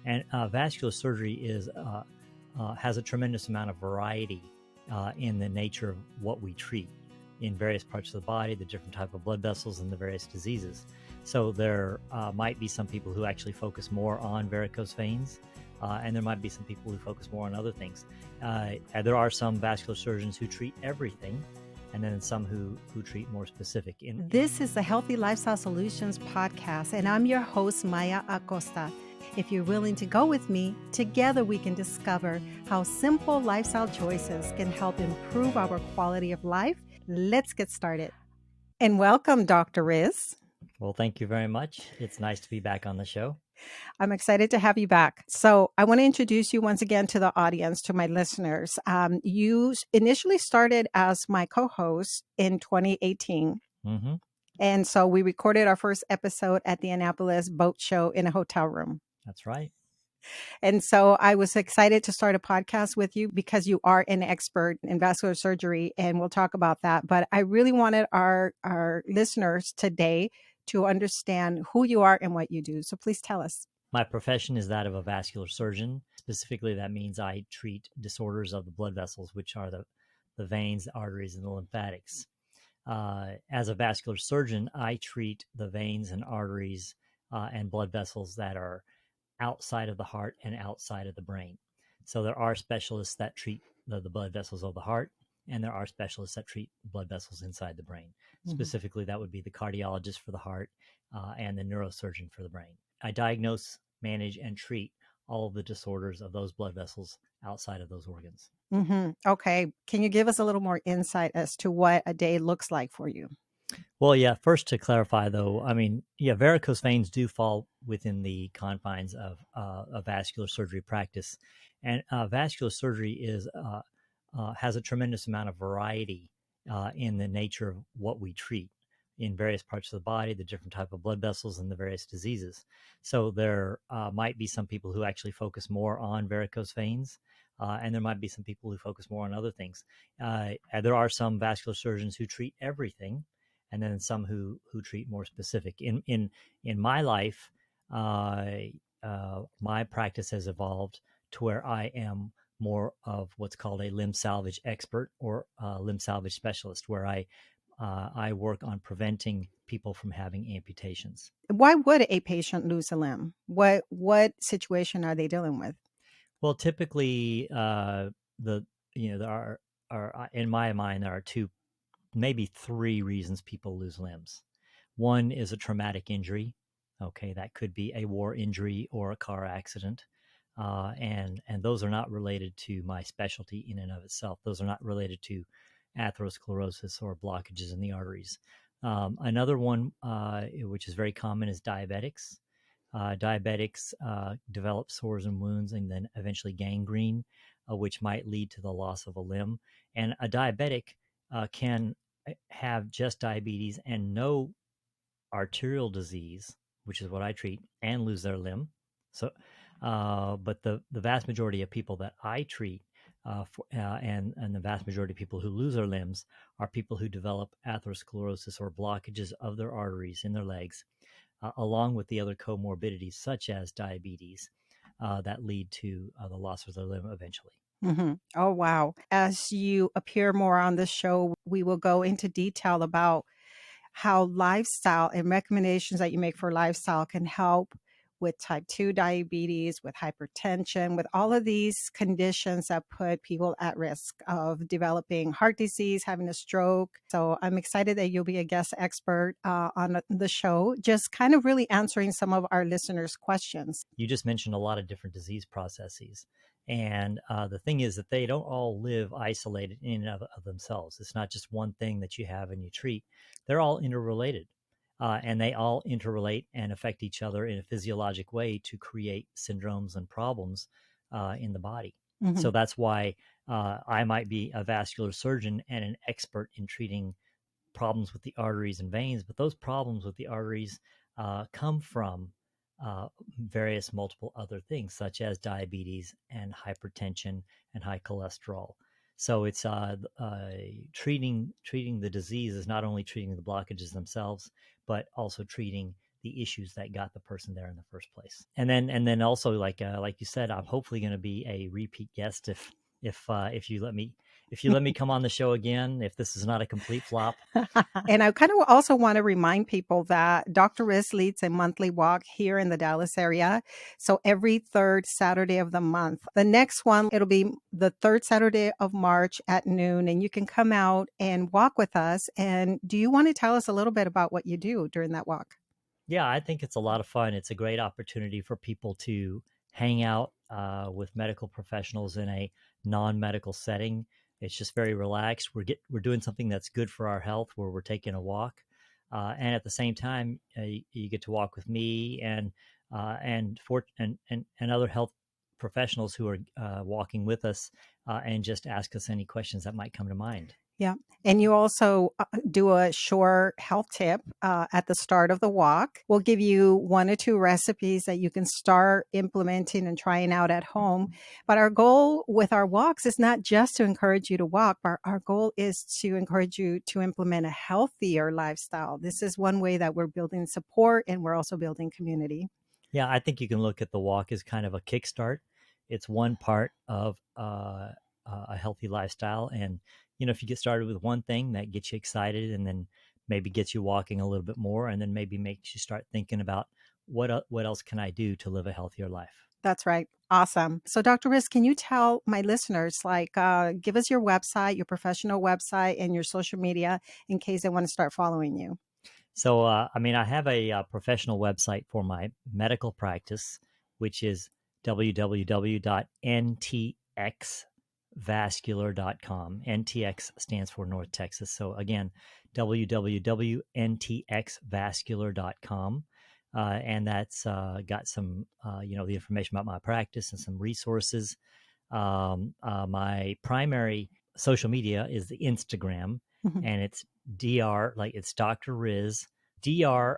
And vascular surgery has a tremendous amount of variety in the nature of what we treat in various parts of the body, the different type of blood vessels, and the various diseases. So there might be some people who actually focus more on varicose veins, and there might be some people who focus more on other things. There are some vascular surgeons who treat everything, and then some who treat more specific. This is the Healthy Lifestyle Solutions podcast, and I'm your host, Maya Acosta. If you're willing to go with me, together we can discover how simple lifestyle choices can help improve our quality of life. Let's get started. And welcome, Dr. Riz. Well, thank you very much. It's nice to be back on the show. I'm excited to have you back. So I want to introduce you once again to the audience, to my listeners. You initially started as my co-host in 2018. Mm-hmm. And so we recorded our first episode at the Annapolis Boat Show in a hotel room. That's right. And so I was excited to start a podcast with you because you are an expert in vascular surgery, and we'll talk about that. But I really wanted our listeners today to understand who you are and what you do. So please tell us. My profession is that of a vascular surgeon. Specifically, that means I treat disorders of the blood vessels, which are the veins, the arteries, and the lymphatics. As a vascular surgeon, I treat the veins and arteries and blood vessels that are outside of the heart and outside of the brain. So there are specialists that treat the blood vessels of the heart, and there are specialists that treat blood vessels inside the brain. Mm-hmm. Specifically, that would be the cardiologist for the heart and the neurosurgeon for the brain. I diagnose, manage, and treat all of the disorders of those blood vessels outside of those organs. Mm-hmm. Okay. Can you give us a little more insight as to what a day looks like for you? Well, yeah, first to clarify, though, I mean, yeah, varicose veins do fall within the confines of a vascular surgery practice. And vascular surgery has a tremendous amount of variety in the nature of what we treat in various parts of the body, the different type of blood vessels, and the various diseases. So there might be some people who actually focus more on varicose veins, and there might be some people who focus more on other things. There are some vascular surgeons who treat everything, and then some who treat more specific. In my life, my practice has evolved to where I am more of what's called a limb salvage expert or limb salvage specialist, where I work on preventing people from having amputations. Why would a patient lose a limb? What situation are they dealing with? Well, typically, there are in my mind there are two, maybe three reasons people lose limbs. One is a traumatic injury. Okay, that could be a war injury or a car accident. And those are not related to my specialty in and of itself. Those are not related to atherosclerosis or blockages in the arteries. Another one, which is very common, is diabetics. Diabetics develop sores and wounds and then eventually gangrene, which might lead to the loss of a limb. And a diabetic can have just diabetes and no arterial disease, which is what I treat, and lose their limb. So, but the vast majority of people that I treat and the vast majority of people who lose their limbs are people who develop atherosclerosis or blockages of their arteries in their legs, along with the other comorbidities such as diabetes that lead to the loss of their limb eventually. Mm-hmm. Oh, wow. As you appear more on this show, we will go into detail about how lifestyle and recommendations that you make for lifestyle can help with type 2 diabetes, with hypertension, with all of these conditions that put people at risk of developing heart disease, having a stroke. So I'm excited that you'll be a guest expert on the show, just kind of really answering some of our listeners' questions. You just mentioned a lot of different disease processes. And the thing is that they don't all live isolated in and of themselves. It's not just one thing that you have and you treat. They're all interrelated. And they all interrelate and affect each other in a physiologic way to create syndromes and problems in the body. Mm-hmm. So that's why I might be a vascular surgeon and an expert in treating problems with the arteries and veins, but those problems with the arteries come from various multiple other things, such as diabetes and hypertension and high cholesterol. So it's treating the disease is not only treating the blockages themselves, but also treating the issues that got the person there in the first place. And then also like you said, I'm hopefully going to be a repeat guest if you let me come on the show again, if this is not a complete flop. And I kind of also want to remind people that Dr. Riz leads a monthly walk here in the Dallas area. So every third Saturday of the month. The next one, it'll be the third Saturday of March at noon, and you can come out and walk with us. And do you want to tell us a little bit about what you do during that walk? Yeah, I think it's a lot of fun. It's a great opportunity for people to hang out with medical professionals in a non-medical setting. It's just very relaxed. We're doing something that's good for our health, where we're taking a walk, and at the same time, you get to walk with me and other health professionals who are walking with us, and just ask us any questions that might come to mind. Yeah. And you also do a short health tip at the start of the walk. We'll give you 1 or 2 recipes that you can start implementing and trying out at home. But our goal with our walks is not just to encourage you to walk, but our goal is to encourage you to implement a healthier lifestyle. This is one way that we're building support, and we're also building community. Yeah, I think you can look at the walk as kind of a kickstart. It's one part of a healthy lifestyle, and if you get started with one thing, that gets you excited, and then maybe gets you walking a little bit more, and then maybe makes you start thinking about what else can I do to live a healthier life. That's right. Awesome. So, Dr. Riz, can you tell my listeners, give us your website, your professional website, and your social media in case they want to start following you? So, I have a professional website for my medical practice, which is www.ntxvascular.com. NTX stands for North Texas. So again, www.ntxvascular.com. And that's got some, the information about my practice and some resources. My primary social media is the Instagram, Mhm. and it's it's Dr. Riz, Dr.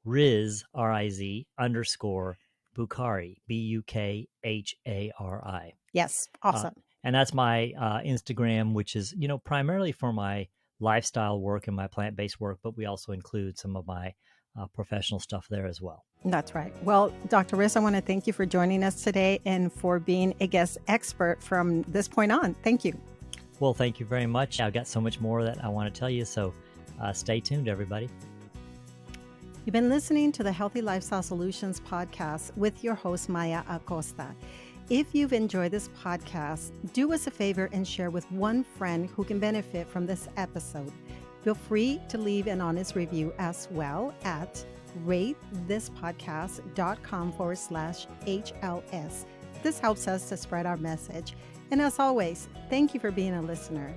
_Riz, RIZ _Bukhari, Bukhari. Yes. Uh, Awesome. and that's my Instagram, which is, primarily for my lifestyle work and my plant-based work, but we also include some of my professional stuff there as well. That's right. Well, Dr. Riz, I want to thank you for joining us today and for being a guest expert from this point on. Thank you. Well, thank you very much. I've got so much more that I want to tell you, so stay tuned, everybody. You've been listening to the Healthy Lifestyle Solutions podcast with your host, Maya Acosta. If you've enjoyed this podcast, do us a favor and share with one friend who can benefit from this episode. Feel free to leave an honest review as well at ratethispodcast.com/HLS. This helps us to spread our message. And as always, thank you for being a listener.